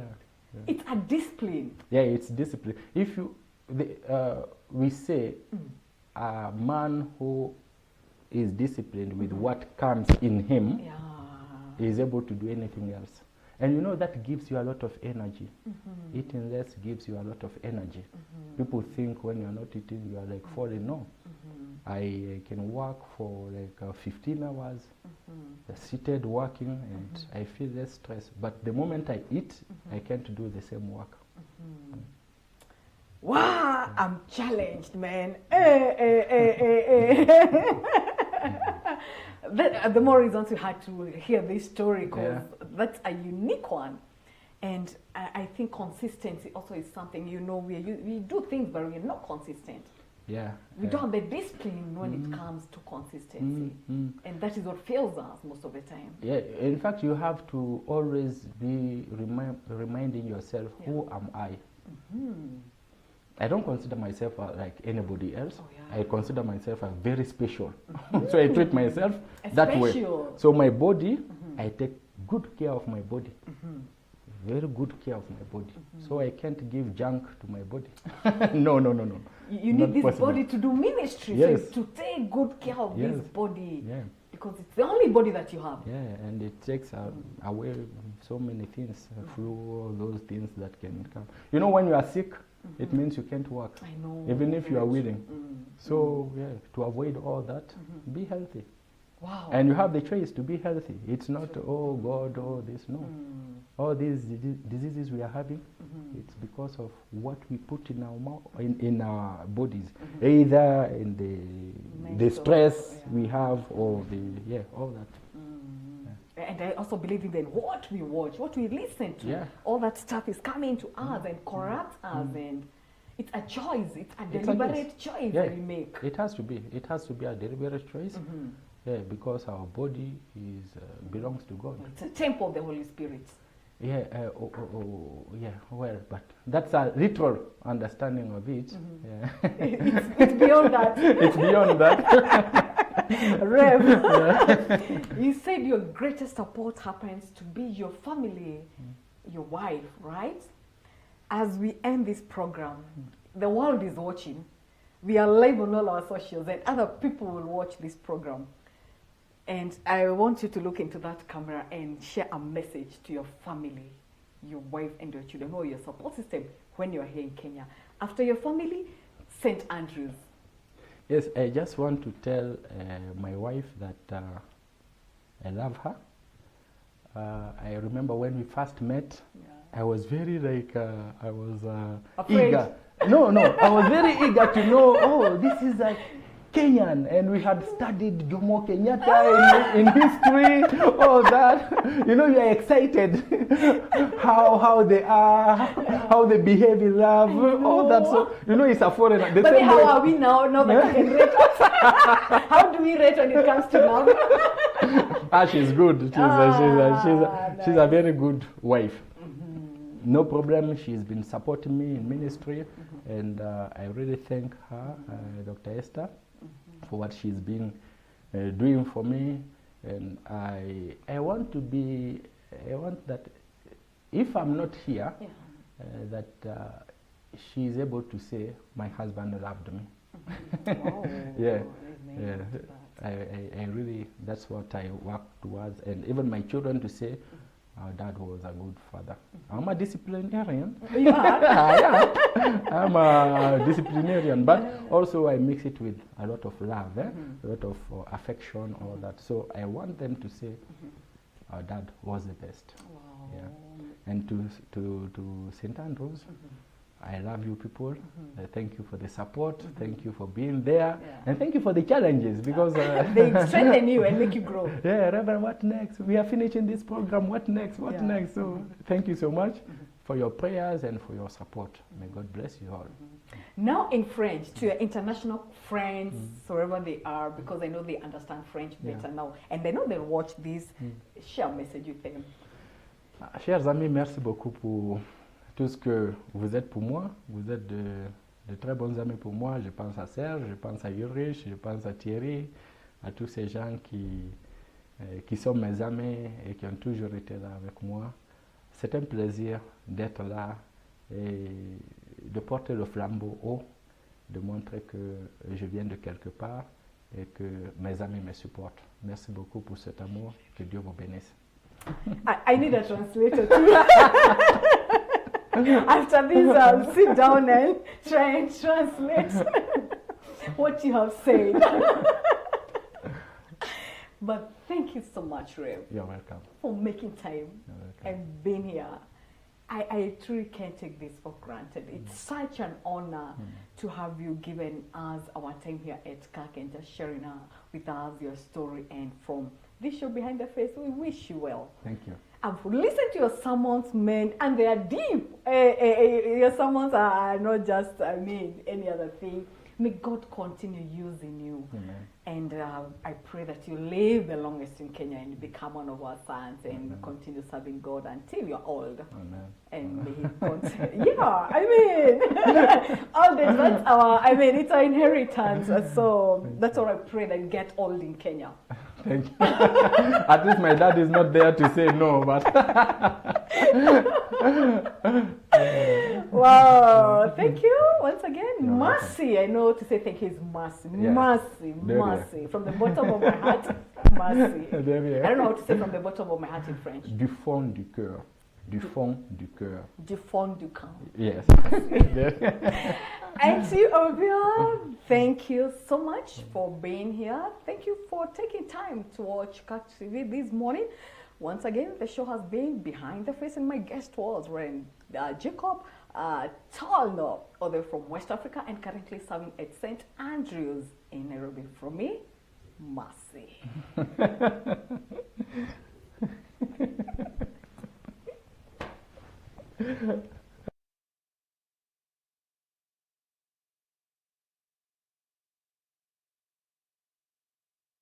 It's a discipline. Yeah, it's discipline. If you, we say, a man who is disciplined with what comes in him Yeah. is able to do anything else. And you know that gives you a lot of energy. Eating less gives you a lot of energy. People think when you're not eating, you are like falling. No. I can work for like 15 hours, seated working, and I feel less stress. But the moment I eat, I can't do the same work. Wow, I'm challenged, man. The more reasons you had to hear this story, because that's a unique one. And I think consistency also is something, you know, we do things, but we're not consistent. Yeah. We don't have the discipline when it comes to consistency. And that is what fails us most of the time. Yeah, in fact, you have to always be reminding yourself, who am I? I don't consider myself like anybody else. Oh, yeah. I consider myself as very special. So I treat myself that way. So my body, I take good care of my body. Very good care of my body. So I can't give junk to my body. No. You Not need this possible. body to do ministry, Yes. so to take good care of this body. Yeah. Because it's the only body that you have. Yeah, and it takes away so many things, flu, all those things that can come. You know, when you are sick, it means you can't work. I know. Even if you are willing. So, yeah, to avoid all that, be healthy. Wow. And you have the choice to be healthy. It's not, oh God, oh this, no. All these diseases we are having, it's because of what we put in our in our bodies, either in the stress we have, or all that. And I also believe in what we watch, what we listen to. Yeah. All that stuff is coming to us and corrupts us, and it's a choice. It's a It's deliberate choice Yeah, that we make. it has to be. It has to be a deliberate choice. Yeah, because our body belongs to God. It's a temple of the Holy Spirit. Yeah, yeah. Well, but that's a literal understanding of it. Yeah. It's beyond that. It's beyond that. Rev, you said your greatest support happens to be your family, your wife, right? As we end this program, the world is watching. We are live on all our socials, and other people will watch this program. And I want you to look into that camera and share a message to your family, your wife and your children, or your support system when you're here in Kenya. After your family, St. Andrews. Yes, I just want to tell my wife that I love her. I remember when we first met, I was very I was eager. No, I was very eager to know, oh, this is a Kenyan, and we had studied Jomo Kenyatta in history, all that. You know, you are excited how they are, how they behave in love, all that. So, you know, it's a foreigner. But then how are we now that you can rate us? How do we rate when it comes to love? She's good. She's a very good wife. No problem. She's been supporting me in ministry, and I really thank her, Dr. Esther, for what she's been doing for me. And I want that if I'm not here, that she is able to say, my husband loved me. Yeah. I really, that's what I work towards. And even my children to say, our dad was a good father. I'm a disciplinarian. You are? Yeah, I'm a disciplinarian, but also I mix it with a lot of love, a lot of affection, all that. So I want them to say, our dad was the best. Wow. Yeah. And to St. Andrews, I love you people. Thank you for the support. Thank you for being there. Yeah. And thank you for the challenges because They strengthen you and make you grow. yeah, Reverend, what next? We are finishing this program. What next? What Yeah. next? So thank you so much for your prayers and for your support. May God bless you all. Now in French, to your international friends, wherever they are, because I know they understand French better now, and they know they'll watch this, share a message with them. Chers amis, merci beaucoup pour tout ce que vous êtes pour moi. Vous êtes de très bons amis pour moi. Je pense à Serge, je pense à Ulrich, je pense à Thierry, à tous ces gens qui sont mes amis et qui ont toujours été là avec moi. C'est un plaisir d'être là et de porter le flambeau haut, de montrer que je viens de quelque part et que mes amis me supportent. Merci beaucoup pour cet amour. Que Dieu vous bénisse. I need a translator too. After this, I'll sit down and try and translate what you have said. But thank you so much, Rev, You're welcome. for making time You're welcome. and being here. I truly can't take this for granted. It's such an honor to have you given us our time here at CAC and just sharing with us your story. And from this show Behind the Face, we wish you well. Thank you. I've listened to your sermons, man, and they are deep. Your sermons are not just, any other thing. May God continue using you. Amen. And I pray that you live the longest in Kenya and become one of our sons and continue serving God until you're old. Amen. And may He continue. Yeah, all the that's it's our inheritance. So that's what I pray that you get old in Kenya. Thank you. At least my dad is not there to say no, but Wow, thank you once again. You're Mercy, I know to say thank you is mercy. Yeah. Mercy, There you mercy. From the bottom of my heart, mercy. There we are. I don't know how to say from the bottom of my heart in French. Du fond du cœur. Du fond du cœur. Du fond du cœur. Yes. And to you, Olivia, thank you so much for being here. Thank you for taking time to watch CAC TV this morning. Once again, the show has been Behind the Face, and my guest was Jacob Tolno, all the way from West Africa, and currently serving at St. Andrews in Nairobi. From me, mercy.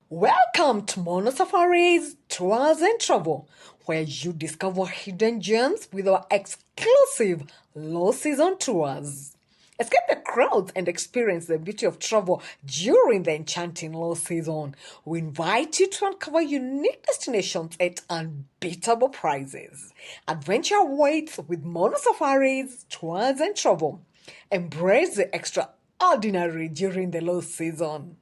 Welcome to Mono Safaris Tours and Travel, where you discover hidden gems with our exclusive low-season tours. Escape the crowds and experience the beauty of travel during the enchanting low season. We invite you to uncover unique destinations at unbeatable prices. Adventure awaits with Mono Safaris Tours and Travel. Embrace the extraordinary during the low season.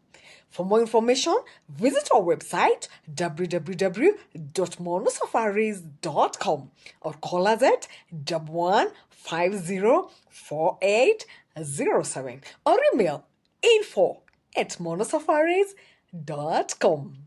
For more information, visit our website www.monosafaris.com or call us at 11504807 or email info@monosafaris.com.